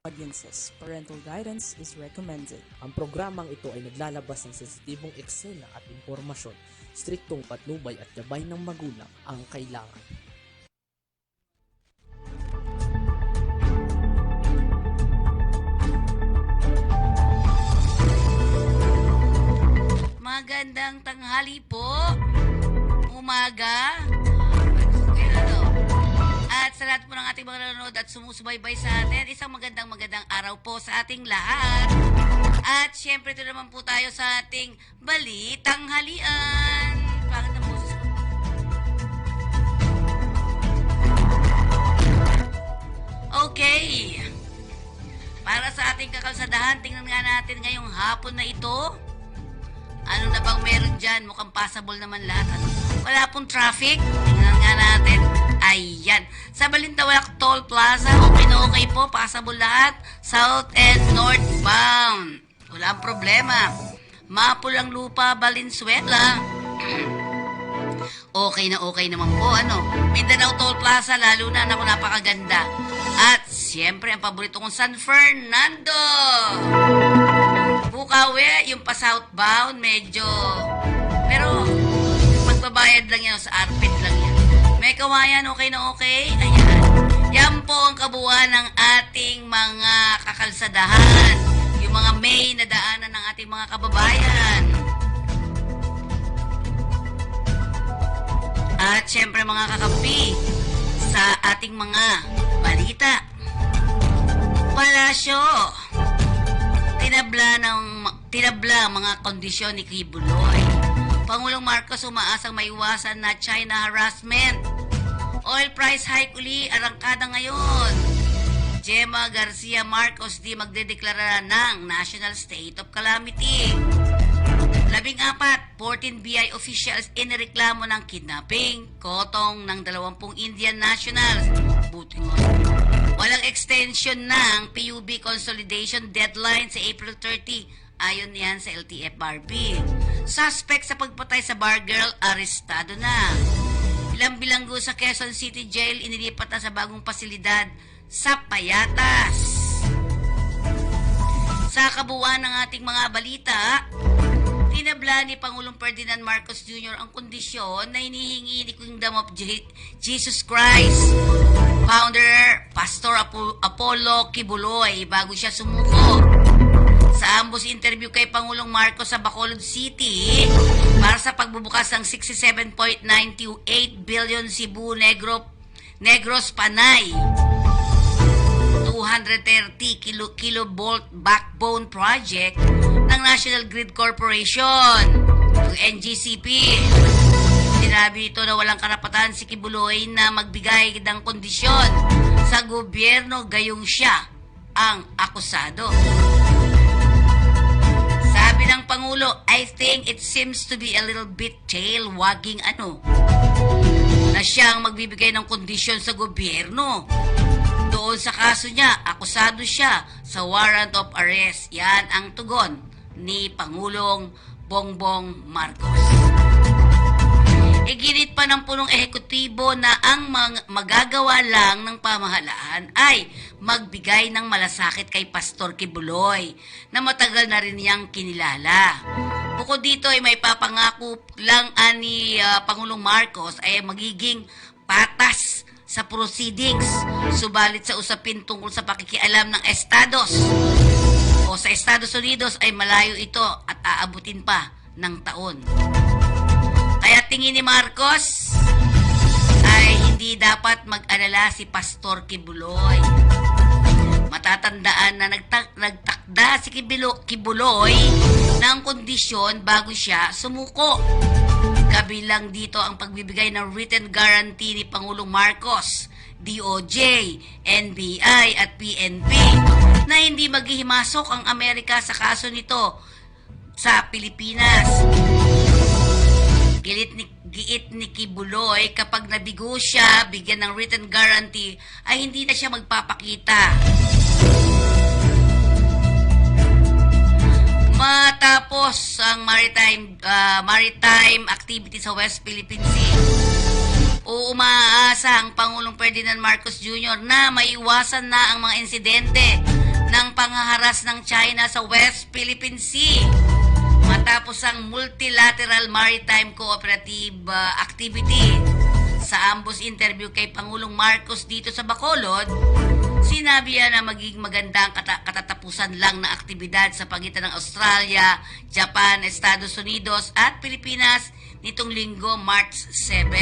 audiences. Parental guidance is recommended. Ang programang ito ay naglalabas ng sensitibong eksena at impormasyon. Striktong patnubay at gabay ng magulang ang kailangan. Magandang tanghali po. Umaga. At sa lahat po ng ating mga nanonood at sumusubaybay sa atin, isang magandang araw po sa ating lahat. At syempre ito naman po tayo sa ating Balitang Halian. Pangit ang boses ko. Okay. Para sa ating kakalsadahan, tingnan nga natin ngayong hapon na ito. Ano na bang meron dyan? Mukhang passable naman lahat. Wala pong traffic. Tingnan nga natin. Ayan. Sa Balintawak Toll Plaza, okay na okay po. Passable lahat. South and northbound. Walang problema. Mapulang Lupa, Valenzuela. Okay na okay naman po. Mindanao Toll Plaza, lalo na. Naku, napakaganda. At siyempre, ang paborito kong San Fernando. Bukawi, yung pa-southbound, medyo... Pero, magbabayad lang yan, sa ARPID lang yan. May Kawayan, okay na okay? Ayan. Yan po ang kabuuan ng ating mga kakalsadahan. Yung mga main na daanan ng ating mga kababayan. At syempre mga kakampi, sa ating mga balita. Palasyo. Tinabla mga kondisyon ni Kibuloy. Pangulong Marcos umaasang maiwasan na China harassment. Oil price hike uli, arangkada ngayon. Gemma Garcia Marcos di magdedeklara ng National State of Calamity. 14 BI officials inireklamo ng kidnapping, kotong ng 20 Indian nationals. Buti nga. Walang extension ng PUB consolidation deadline sa April 30. Ayon yan sa LTFRB. Suspect sa pagpatay sa bar girl, arestado na. Ilang bilanggo sa Quezon City Jail, inilipat na sa bagong pasilidad sa Payatas. Sa kabuuan ng ating mga balita, tinabla ni Pangulong Ferdinand Marcos Jr. ang kondisyon na hinihingi ni Kingdom of Jesus Christ founder Pastor Apollo Kibuloy bago siya sumuko. Sa ambos interview kay Pangulong Marcos sa Bacolod City para sa pagbubukas ng 67.98 billion Cebu Negros Panay 230 kilovolt backbone project ng National Grid Corporation, yung NGCP. Sinabi ito na walang karapatan si Kibuloy na magbigay ng kondisyon sa gobyerno gayong siya ang akusado. Sabi ng Pangulo, I think it seems to be a little bit tail-wagging na siyang magbibigay ng kondisyon sa gobyerno. Doon sa kaso niya, akusado siya sa warrant of arrest. Yan ang tugon ni Pangulong Bongbong Marcos. Iginit pa ng punong ehekutibo na ang magagawa lang ng pamahalaan ay magbigay ng malasakit kay Pastor Kibuloy na matagal na rin niyang kinilala. Bukod dito ay may papangako lang ni Pangulong Marcos ay magiging patas sa proceedings, subalit sa usapin tungkol sa pakikialam ng estados o sa Estados Unidos ay malayo ito at aabutin pa ng taon. Kaya tingin ni Marcos ay hindi dapat mag-alala si Pastor Kibuloy. Matatandaan na nagtakda si Kibuloy ng kondisyon bago siya sumuko. Kabilang dito ang pagbibigay ng written guarantee ni Pangulong Marcos, DOJ, NBI at PNP na hindi maghihimasok ang Amerika sa kaso nito sa Pilipinas. Giit ni Kibuloy kapag nabigo siya, bigyan ng written guarantee, ay hindi na siya magpapakita. Matapos ang maritime activity sa West Philippine Sea, umaasa ang Pangulong Ferdinand Marcos Jr. na maiwasan na ang mga insidente ng panghaharas ng China sa West Philippine Sea. Matapos ang Multilateral Maritime Cooperative Activity. Sa ambos interview kay Pangulong Marcos dito sa Bacolod, sinabi niya na magiging magandang katatapusan lang na aktibidad sa pagitan ng Australia, Japan, Estados Unidos at Pilipinas nitong linggo, March 7.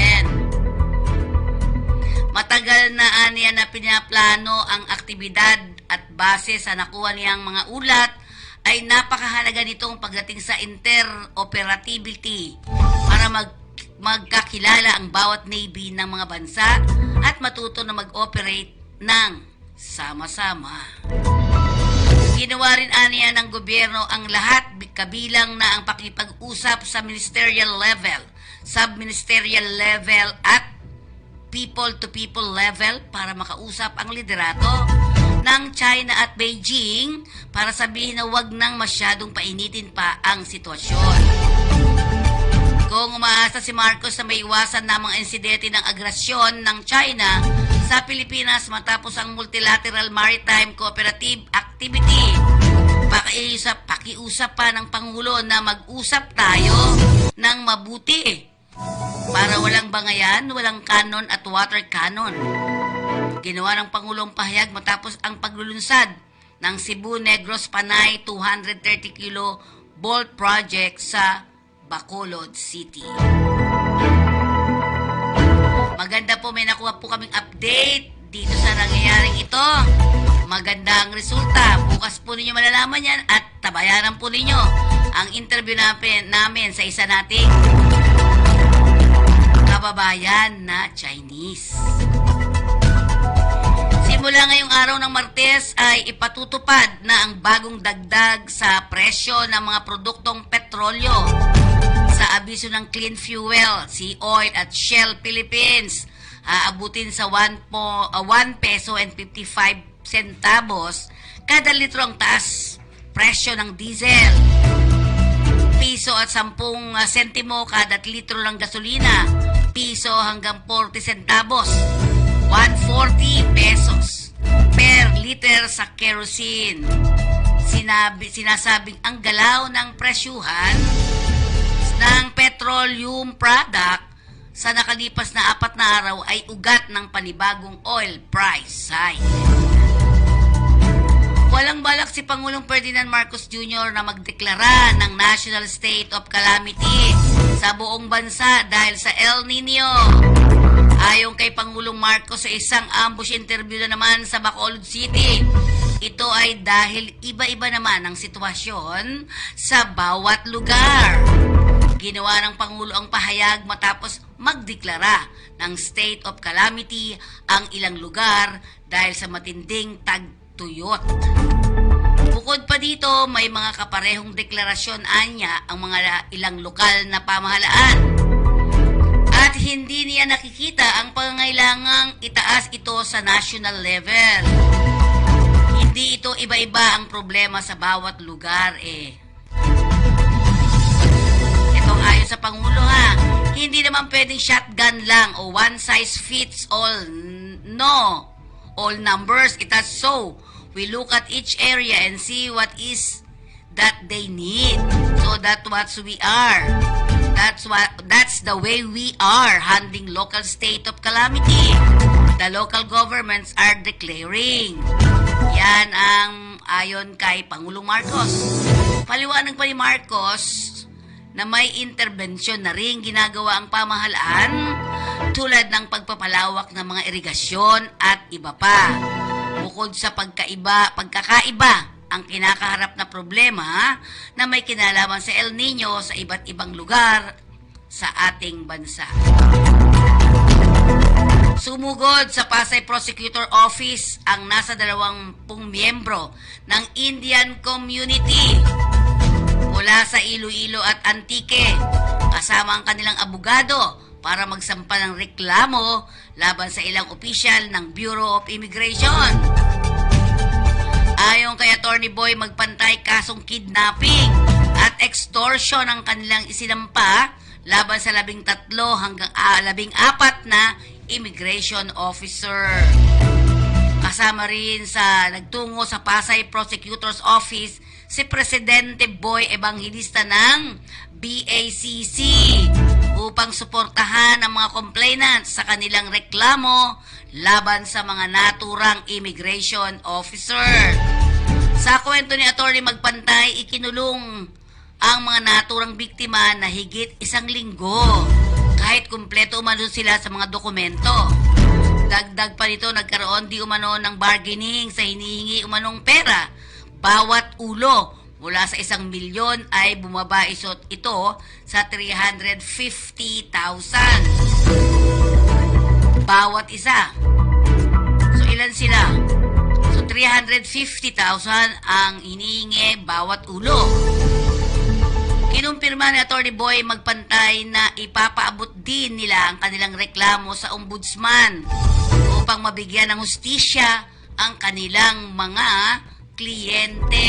Matagal na aniya na pinaplano ang aktibidad at base sa nakuha niyang mga ulat ay napakahalaga nitong pagdating sa interoperability para magkakilala ang bawat navy ng mga bansa at matuto na mag-operate ng sama-sama. Ginawa rin aniya ng gobyerno ang lahat kabilang na ang pakipag-usap sa ministerial level, sub-ministerial level at people-to-people level para makausap ang liderato ng China at Beijing para sabihin na wag nang masyadong painitin pa ang sitwasyon. Kung umaasa si Marcos na may iwasan na mga insidente ng agrasyon ng China sa Pilipinas matapos ang Multilateral Maritime Cooperative Activity, pakiusap pa ng Pangulo na mag-usap tayo ng mabuti para walang bangayan, walang kanon at water cannon. Ginawa ng Pangulong pahayag matapos ang paglulunsad ng Cebu Negros Panay 230 kilo bolt project sa Bacolod City. Maganda po, may nakuha po kaming update dito sa nangyayaring ito. Maganda ang resulta. Bukas po ninyo malalaman yan at tabayanan po ninyo ang interview namin sa isa nating kababayan na Chinese. Simula ngayong araw ng Martes ay ipatutupad na ang bagong dagdag sa presyo ng mga produktong petrolyo. Sa abiso ng Clean Fuel, Sea Oil at Shell Philippines, aabutin sa 1 peso and 55 centavos kada litro ang taas presyo ng diesel. Piso at 10 sentimo kada litro ng gasolina, piso hanggang 40 centavos, 140 pesos per liter sa kerosene. Sinasabing ang galaw ng presyuhan ng petroleum product sa nakalipas na 4 na araw ay ugat ng panibagong oil price hike. Walang balak si Pangulong Ferdinand Marcos Jr. na magdeklara ng National State of Calamity sa buong bansa dahil sa El Nino. Ayon kay Pangulong Marcos sa isang ambush interview na naman sa Bacolod City, ito ay dahil iba-iba naman ang sitwasyon sa bawat lugar. Ginawa ng Pangulo ang pahayag matapos magdeklara ng state of calamity ang ilang lugar dahil sa matinding tagtuyot. Bukod pa dito, may mga kaparehong deklarasyon anya ang mga ilang lokal na pamahalaan. At hindi niya nakikita ang pangangailangang itaas ito sa national level. Hindi ito iba-iba ang problema sa bawat lugar Ayon sa Pangulo hindi naman pwedeng shotgun lang o one size fits all. No. All numbers, it has so. We look at each area and see what is that they need. So that's what we are. That's the way we are handling local state of calamity. The local governments are declaring. Yan ang ayon kay Pangulong Marcos. Paliwanag pa ni Marcos na may intervensyon na rin ginagawa ang pamahalaan tulad ng pagpapalawak ng mga irigasyon at iba pa. Bukod sa pagkakaiba ang kinakaharap na problema na may kinalaman sa El Nino sa iba't ibang lugar sa ating bansa. Sumugod sa Pasay Prosecutor Office ang nasa 20 miyembro ng Indian community mula sa Iloilo at Antique, kasama ang kanilang abogado para magsampa ng reklamo laban sa ilang opisyal ng Bureau of Immigration. Ayon kay Attorney Boy, magpantay kasong kidnapping at extortion ang kanilang isinampa laban sa 13 hanggang 14 na immigration officer. Kasama rin sa nagtungo sa Pasay Prosecutor's Office si Presidente Boy Evangelista ng BACC upang suportahan ang mga complainants sa kanilang reklamo laban sa mga naturang immigration officer. Sa kwento ni Atty. Magpantay, ikinulong ang mga naturang biktima na higit 1 linggo kahit kumpleto umano sila sa mga dokumento. Dagdag pa nito, nagkaroon di umano ng bargaining sa hinihingi umanong pera. Bawat ulo mula sa 1 milyon ay bumaba ito sa 350,000. Bawat isa. So ilan sila? So 350,000 ang hinihingi bawat ulo. Kinumpirma ni Atty. Boy Magpantay na ipapaabot din nila ang kanilang reklamo sa ombudsman upang mabigyan ng hustisya ang kanilang mga kliyente.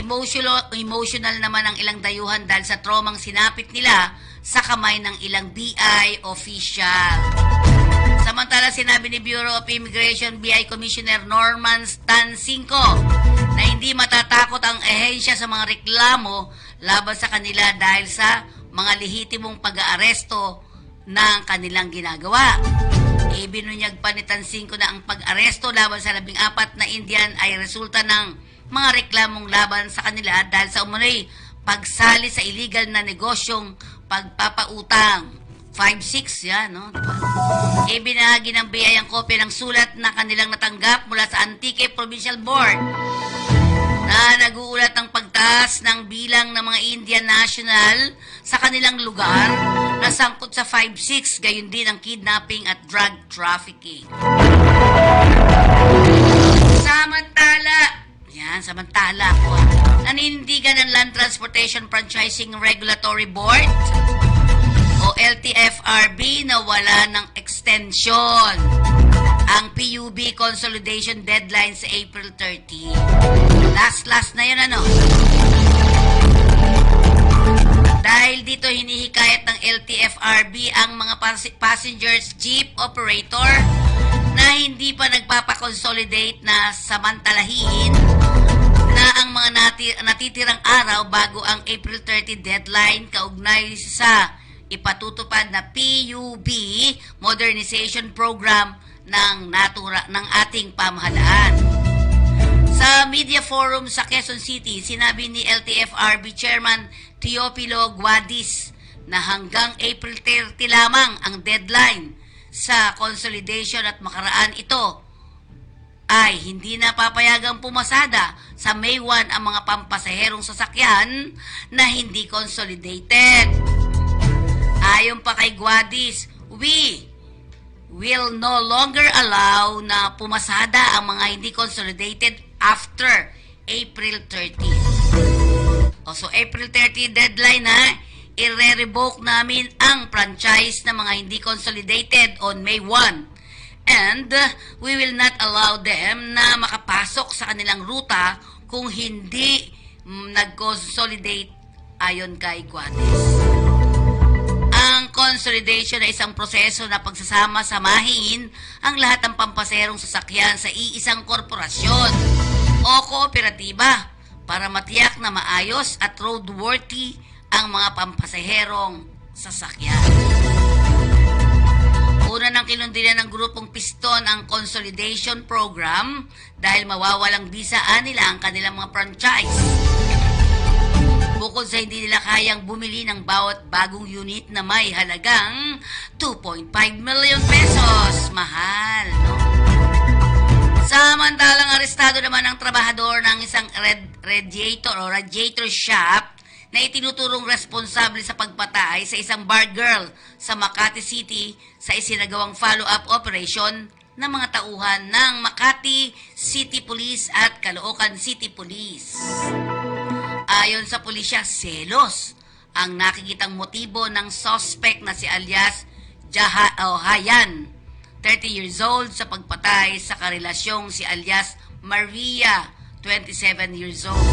Emotional naman ang ilang dayuhan dahil sa traumang sinapit nila sa kamay ng ilang BI official. Samantala, sinabi ni Bureau of Immigration BI Commissioner Norman Stancinco na hindi matatakot ang ehensya sa mga reklamo laban sa kanila dahil sa mga lehitimong pag-aaresto na kanilang ginagawa. Ibinunyag pa ni Stancinco na ang pag-aresto laban sa 14 na Indian ay resulta ng mga reklamong laban sa kanila dahil sa umunoy pagsali sa illegal na negosyong pagpapautang. 5-6 yan, no? Diba? Ibinahagi ng BI ang kopya ng sulat na kanilang natanggap mula sa Antique Provincial Board na nag-uulat ng pagtaas ng bilang ng mga Indian national sa kanilang lugar na sangkot sa 5-6, gayon din ang kidnapping at drug trafficking. Samantala po, nanindigan ng Land Transportation Franchising Regulatory Board o LTFRB na wala ng extension ang PUB consolidation deadline sa April 30. Last na yun, ano? Dahil dito hinihikayat ng LTFRB ang mga passengers jeep operator na hindi pa nagpapakonsolidate na samantalahin na ang mga natitirang araw bago ang April 30 deadline kaugnay sa ipatutupad na PUB Modernization Program ng ating pamahalaan. Sa media forum sa Quezon City, sinabi ni LTFRB Chairman Teofilo Guadis na hanggang April 30 lamang ang deadline sa consolidation at makaraan ito ay hindi na papayagang pumasada sa May 1 ang mga pampasaherong sasakyan na hindi consolidated. Ayon pa kay Guadis, we will no longer allow na pumasada ang mga hindi consolidated after April 30. So April 30 deadline na, i-revoke namin ang franchise ng mga hindi consolidated on May 1. And we will not allow them na makapasok sa kanilang ruta kung hindi nag-consolidate ayon kay Guadis. Ang consolidation ay isang proseso na pagsasama-samahin ang lahat ng pampaserong sasakyan sa iisang korporasyon o kooperatiba para matiyak na maayos at roadworthy ang mga pampasaherong sasakyan. Una nang kinundinan ng grupong Piston ang consolidation program dahil mawawalang bisaan nila ang kanilang mga franchise. Bukod sa hindi nila kayang bumili ng bawat bagong unit na may halagang 2.5 million pesos. Mahal, no? Samantalang arestado naman ang trabahador ng isang radiator shop na itinuturong responsable sa pagpatay sa isang bar girl sa Makati City sa isinagawang follow-up operation ng mga tauhan ng Makati City Police at Caloocan City Police. Ayon sa pulisya, selos ang nakikitang motibo ng suspect na si alias Hayan, 30 years old, sa pagpatay sa karelasyong si alias Maria, 27 years old.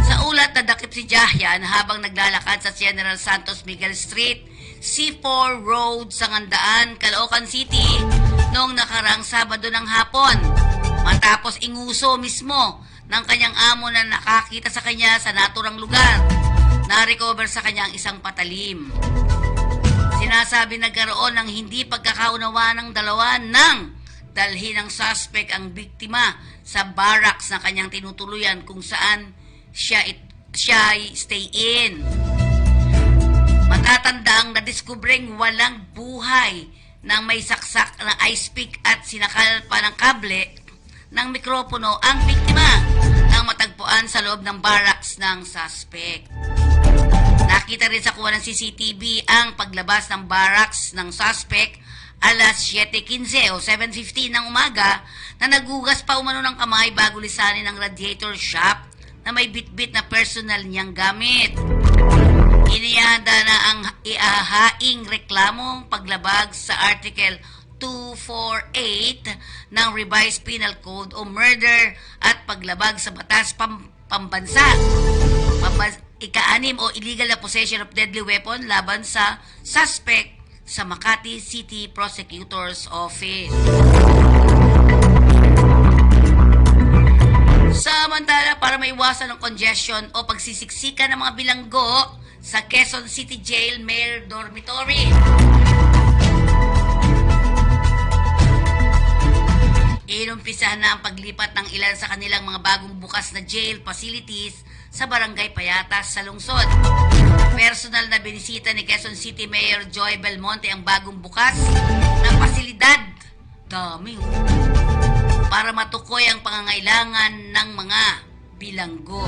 Sa Nagulat na dakip si Jahian habang naglalakad sa General Santos Miguel Street, C4 Road, Sangandaan, Caloocan City noong nakarang Sabado ng hapon. Matapos inguso mismo ng kanyang amo na nakakita sa kanya sa naturang lugar. Na-recover sa kanyang isang patalim. Sinasabi nagkaroon ng hindi pagkakaunawaan ng dalawa nang dalhin ng suspect ang biktima sa barracks na kanyang tinutuluyan kung saan siya stay in. Matatandaang nadiskubring walang buhay nang may saksak na ice pick at sinakal pa ng kable ng mikropono ang biktima nang matagpuan sa loob ng barracks ng suspect. Nakita rin sa kuha ng CCTV ang paglabas ng barracks ng suspect alas 7:15 o 7:15 ng umaga na nagugas pa umano ng kamay bago lisanin ang radiator shop na may bitbit na personal niyang gamit. Inihanda na ang iahaing reklamong paglabag sa Article 248 ng Revised Penal Code o murder at paglabag sa batas pambansa. Ika-6 o illegal na possession of deadly weapon laban sa suspect sa Makati City Prosecutor's Office. Samantala, para maiwasan ang congestion o pagsisiksikan ng mga bilanggo sa Quezon City Jail Mayor Dormitory, inumpisahan na ang paglipat ng ilan sa kanilang mga bagong bukas na jail facilities sa Barangay Payatas sa lungsod. Personal na binisita ni Quezon City Mayor Joy Belmonte ang bagong bukas na pasilidad. Dami. Para matukoy ang pangangailangan ng mga bilanggo.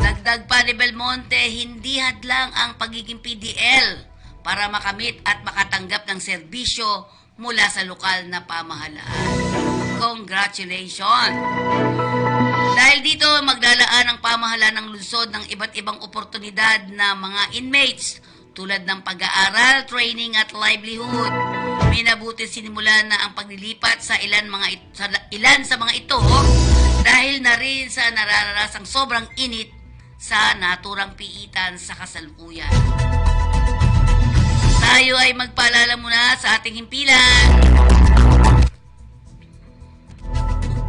Dagdag pa ni Belmonte, hindi hadlang ang pagiging PDL para makamit at makatanggap ng serbisyo mula sa lokal na pamahalaan. Congratulations! Dahil dito, maglalaan ang pamahalaan ng lungsod ng iba't ibang oportunidad na mga inmates tulad ng pag-aaral, training at livelihood. Minabuti sinimulan na ang paglilipat sa ilan sa mga ito dahil na rin sa nararasang sobrang init sa naturang piitan sa kasalukuyan. Tayo ay magpaalala muna sa ating himpilan.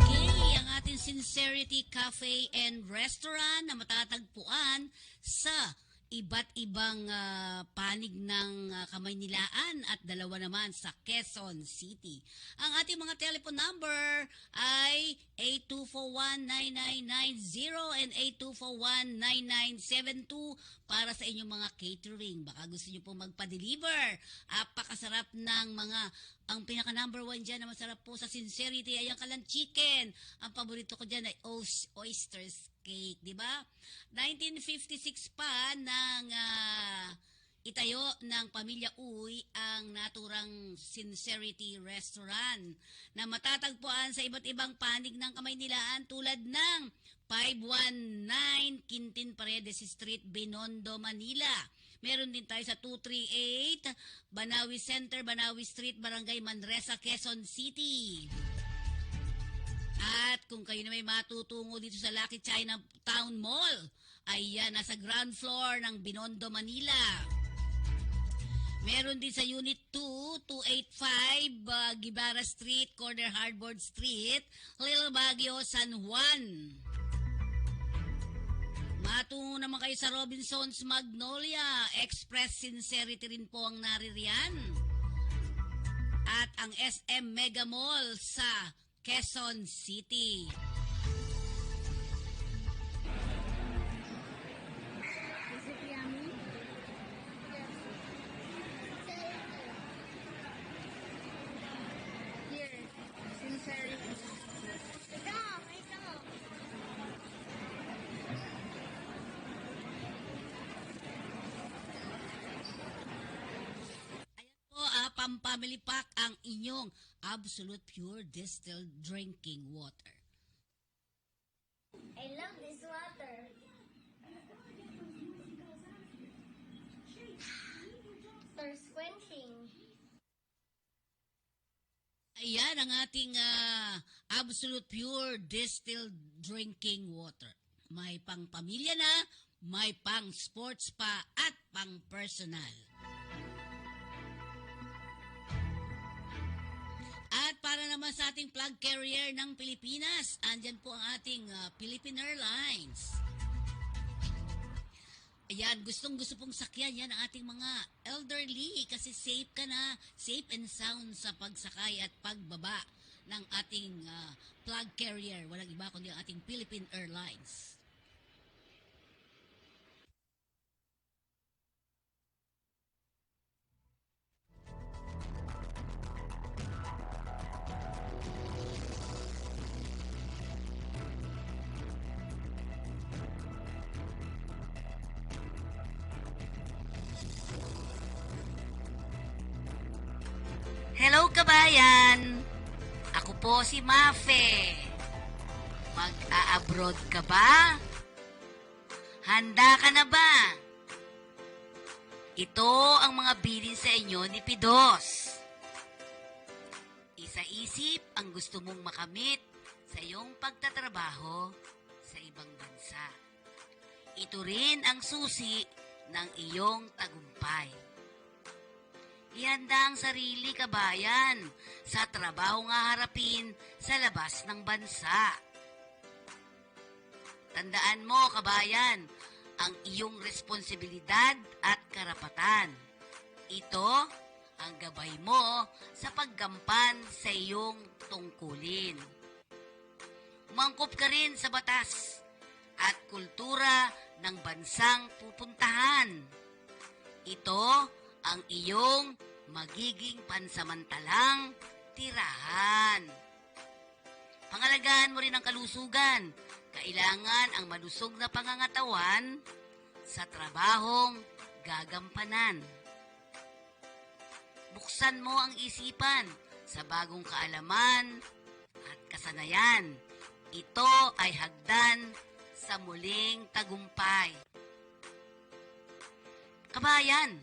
Okay, ang ating Sincerity Cafe and Restaurant na matatagpuan sa iba't ibang panig ng Kamaynilaan at dalawa naman sa Quezon City. Ang ating mga telephone number ay 8241-9990 and 8241-9972 para sa inyong mga catering. Baka gusto nyo pong magpa-deliver. Apakasarap ng ang pinaka number 1 dyan na masarap po sa Sincerity ay ang kalan chicken. Ang paborito ko dyan ay oysters cake, di ba? 1956 pa nang itayo ng Pamilya Uy ang naturang Sincerity Restaurant na matatagpuan sa iba't ibang panig ng Kamaynilaan tulad ng 519 Quintin Paredes Street, Binondo, Manila. Meron din tayo sa 238 Banawi Center, Banawi Street, Barangay Manresa, Quezon City. At kung kayo na may matutungo dito sa Lucky Chinatown Mall, ayan, nasa ground floor ng Binondo, Manila. Meron din sa Unit 2, 285 Gibara Street, Corner Hardboard Street, Little Baguio, San Juan. Matungo naman kayo sa Robinson's Magnolia, Express Sincerity rin po ang naririyan. At ang SM Mega Mall sa Quezon City. Is it yummy? Here, Sincerity. Ito. Pampamily Pack ang inyong absolute pure distilled drinking water. I love this water. Thirst quenching. Ayan ang ating absolute pure distilled drinking water. May pang pamilya na, may pang sports pa at pang personal. At para naman sa ating flag carrier ng Pilipinas, andyan po ang ating Philippine Airlines. Ayan, gustong-gusto pong sakyan yan ang ating mga elderly kasi safe ka na, safe and sound sa pagsakay at pagbaba ng ating flag carrier. Walang iba kundi ang ating Philippine Airlines. Hello kabayan! Ako po si Mafe. Mag-a-abroad ka ba? Handa ka na ba? Ito ang mga bilin sa inyo ni Pidos. Isa-isip ang gusto mong makamit sa iyong pagtatrabaho sa ibang bansa. Ito rin ang susi ng iyong tagumpay. Ihanda ang sarili, kabayan, sa trabaho nga harapin sa labas ng bansa. Tandaan mo, kabayan, ang iyong responsibilidad at karapatan. Ito ang gabay mo sa paggampan sa iyong tungkulin. Umangkop ka rin sa batas at kultura ng bansang pupuntahan. Ito ang iyong magiging pansamantalang tirahan. Pangalagaan mo rin ang kalusugan. Kailangan ang malusog na pangangatawan sa trabahong gagampanan. Buksan mo ang isipan sa bagong kaalaman at kasanayan. Ito ay hagdan sa muling tagumpay. Kabayan,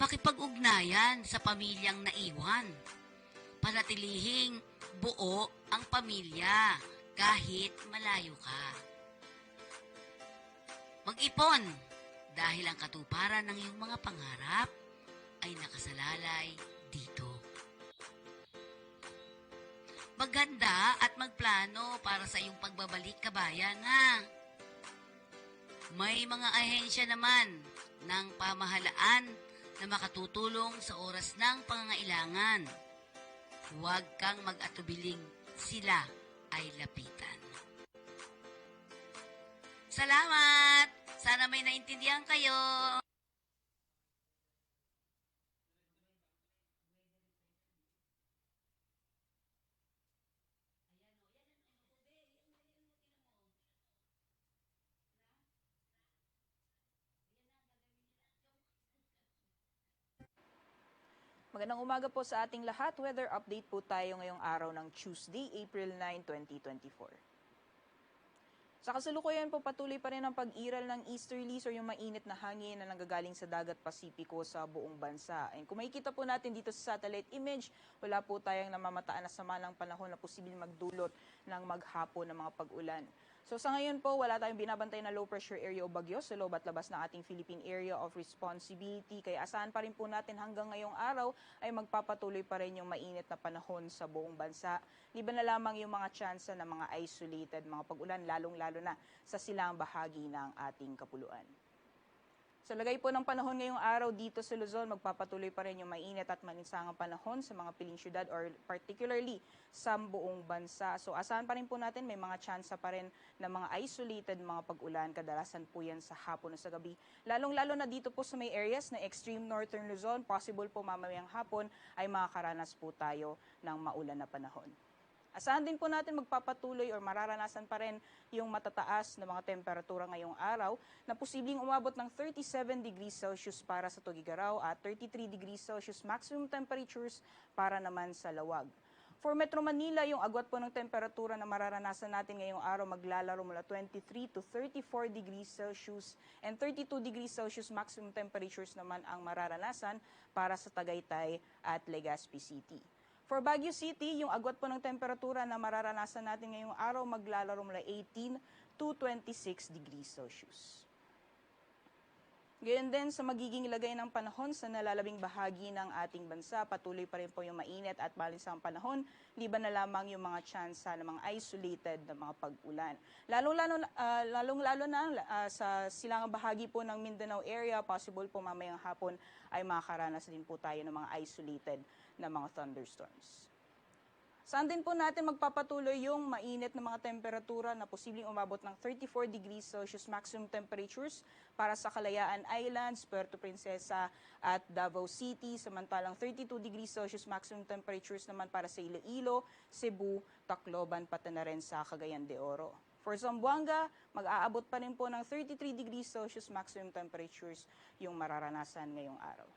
pakipag-ugnayan sa pamilyang naiwan. Panatilihing buo ang pamilya kahit malayo ka. Mag-ipon dahil ang katuparan ng iyong mga pangarap ay nakasalalay dito. Maghanda at magplano para sa iyong pagbabalik, kabayan, ha? May mga ahensya naman ng pamahalaan na makatutulong sa oras ng pangangailangan. Huwag kang mag-atubiling sila ay lapitan. Salamat! Sana may naintindihan kayo. Magandang umaga po sa ating lahat. Weather update po tayo ngayong araw ng Tuesday, April 9, 2024. Sa kasalukuyan po patuloy pa rin ang pag-iral ng easterlies o yung mainit na hangin na nanggagaling sa dagat Pasipiko sa buong bansa. And kung makikita po natin dito sa satellite image, wala po tayong namamataan na sama ng panahon na posibleng magdulot ng maghapon ng mga pag-ulan. So sa ngayon po, wala tayong binabantay na low pressure area o bagyo sa loob at labas ng ating Philippine Area of Responsibility. Kaya asahan pa rin po natin hanggang ngayong araw ay magpapatuloy pa rin yung mainit na panahon sa buong bansa. Liban na lamang yung mga tsansa ng mga isolated mga pag-ulan, lalong-lalo na sa silang bahagi ng ating kapuluan. Sa lagay po ng panahon ngayong araw dito sa Luzon, magpapatuloy pa rin yung mainit at maninsangang panahon sa mga piling syudad or particularly sa buong bansa. So asahan pa rin po natin may mga tsansa pa rin na mga isolated mga pag-ulan. Kadalasan po yan sa hapon o sa gabi. Lalong-lalo na dito po sa may areas na extreme northern Luzon, possible po mamayang hapon ay makakaranas po tayo ng maulan na panahon. Asahan din po natin magpapatuloy or mararanasan pa rin yung matataas na mga temperatura ngayong araw na posibleng umabot ng 37 degrees Celsius para sa Tugigaraw at 33 degrees Celsius maximum temperatures para naman sa Lawag. For Metro Manila, yung agwat po ng temperatura na mararanasan natin ngayong araw maglalaro mula 23 to 34 degrees Celsius and 32 degrees Celsius maximum temperatures naman ang mararanasan para sa Tagaytay at Legazpi City. For Baguio City, yung agwat po ng temperatura na mararanasan natin ngayong araw maglalaro mula 18 to 26 degrees Celsius. Gayon din sa magiging lagay ng panahon sa nalalabing bahagi ng ating bansa, patuloy pa rin po yung mainit at malinsang panahon, liban na lamang yung mga tsansa ng mga isolated na mga pag-ulan. Lalong-lalo na sa silangang bahagi po ng Mindanao area, possible po mamayang hapon ay makakaranas din po tayo ng mga isolated na mga thunderstorms. Saan din po natin magpapatuloy yung mainit na mga temperatura na posibleng umabot ng 34 degrees Celsius maximum temperatures para sa Kalayaan Islands, Puerto Princesa at Davao City, samantalang 32 degrees Celsius maximum temperatures naman para sa Iloilo, Cebu, Tacloban, pati na rin sa Cagayan de Oro. For Zamboanga, mag-aabot pa rin po ng 33 degrees Celsius maximum temperatures yung mararanasan ngayong araw.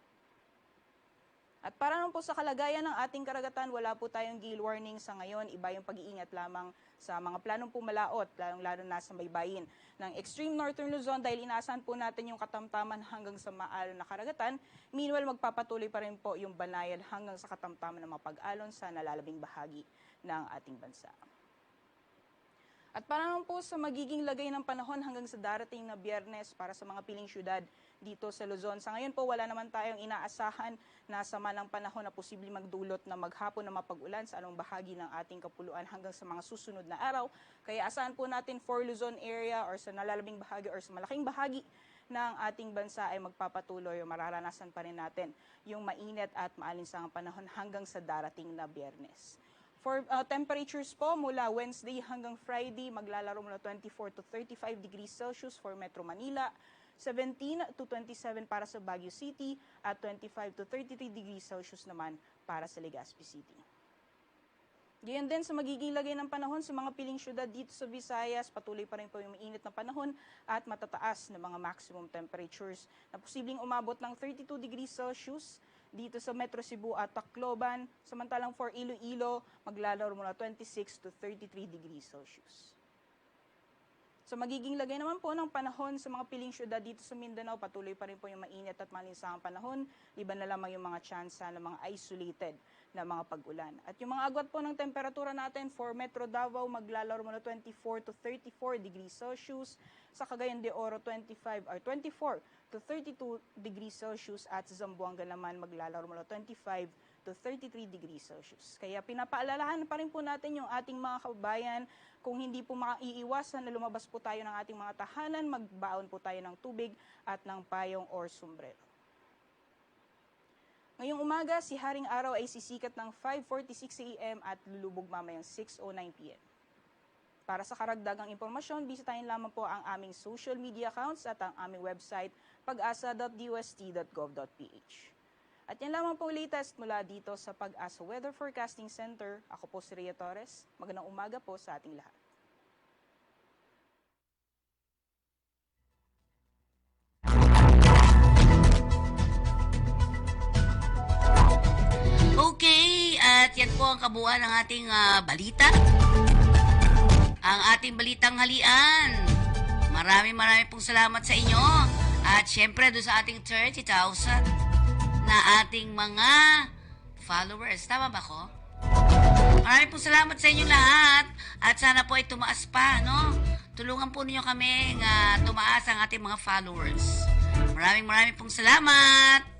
At para naman po sa kalagayan ng ating karagatan, wala po tayong gale warning sa ngayon. Iba yung pag-iingat lamang sa mga planong pumalaot, lalong-lalo na sa baybayin ng extreme northern Luzon dahil inaasahan po natin yung katamtaman hanggang sa maalon na karagatan. Meanwhile, magpapatuloy pa rin po yung banayan hanggang sa katamtaman ng mapag-alon sa nalalabing bahagi ng ating bansa. At para naman po sa magiging lagay ng panahon hanggang sa darating na Biyernes para sa mga piling syudad dito sa Luzon. Sa ngayon po, wala naman tayong inaasahan na sama ng panahon na posibleng magdulot na maghapon na mapag-ulan sa anong bahagi ng ating kapuluan hanggang sa mga susunod na araw. Kaya asahan po natin for Luzon area or sa nalalabing bahagi or sa malaking bahagi ng ating bansa ay magpapatuloy o mararanasan pa rin natin yung mainit at maalinsang panahon hanggang sa darating na Biyernes. For temperatures po, mula Wednesday hanggang Friday, maglalaro mula 24 to 35 degrees Celsius for Metro Manila, 17 to 27 para sa Baguio City, at 25 to 33 degrees Celsius naman para sa Legazpi City. Gayon din sa magiging lagay ng panahon sa mga piling syudad dito sa Visayas, patuloy pa rin po yung mainit na panahon at matataas na mga maximum temperatures na posibleng umabot ng 32 degrees Celsius dito sa Metro Cebu at Tacloban, samantalang for Iloilo, maglalaro mula 26 to 33 degrees Celsius. So magiging lagay naman po ng panahon sa mga piling syudad dito sa Mindanao, patuloy pa rin po yung mainit at malinsang panahon, iba na lamang yung mga tsansa ng mga isolated na mga pag-ulan. At yung mga agwat po ng temperatura natin for Metro Davao, maglalaro mula 24 to 34 degrees Celsius, sa Cagayan de Oro 24 to 32 degrees Celsius, at sa Zamboanga naman maglalaro mula 25 to 33 degrees Celsius. Kaya pinapaalalahan pa rin po natin yung ating mga kababayan, kung hindi po maiiwasan na lumabas po tayo ng ating mga tahanan, magbaon po tayo ng tubig at ng payong or sombrero. Ngayong umaga, si Haring Araw ay sisikat ng 5:46 a.m. at lulubog mamayang 6:09 p.m. Para sa karagdagang impormasyon, bisitahin lamang po ang aming social media accounts at ang aming website pag-asa.dust.gov.ph. At yan lamang po latest mula dito sa Pag-asa Weather Forecasting Center. Ako po si Rhea Torres. Magandang umaga po sa ating lahat. Okay, at yan po ang kabuuan ng ating balita. Ang ating balitang halian. Maraming pong salamat sa inyo. At syempre doon sa ating 30,000 na ating mga followers. Tama ba ko? Maraming pong salamat sa inyong lahat. At sana po ay tumaas pa, no? Tulungan po ninyo kami tumaas ang ating mga followers. Maraming pong salamat.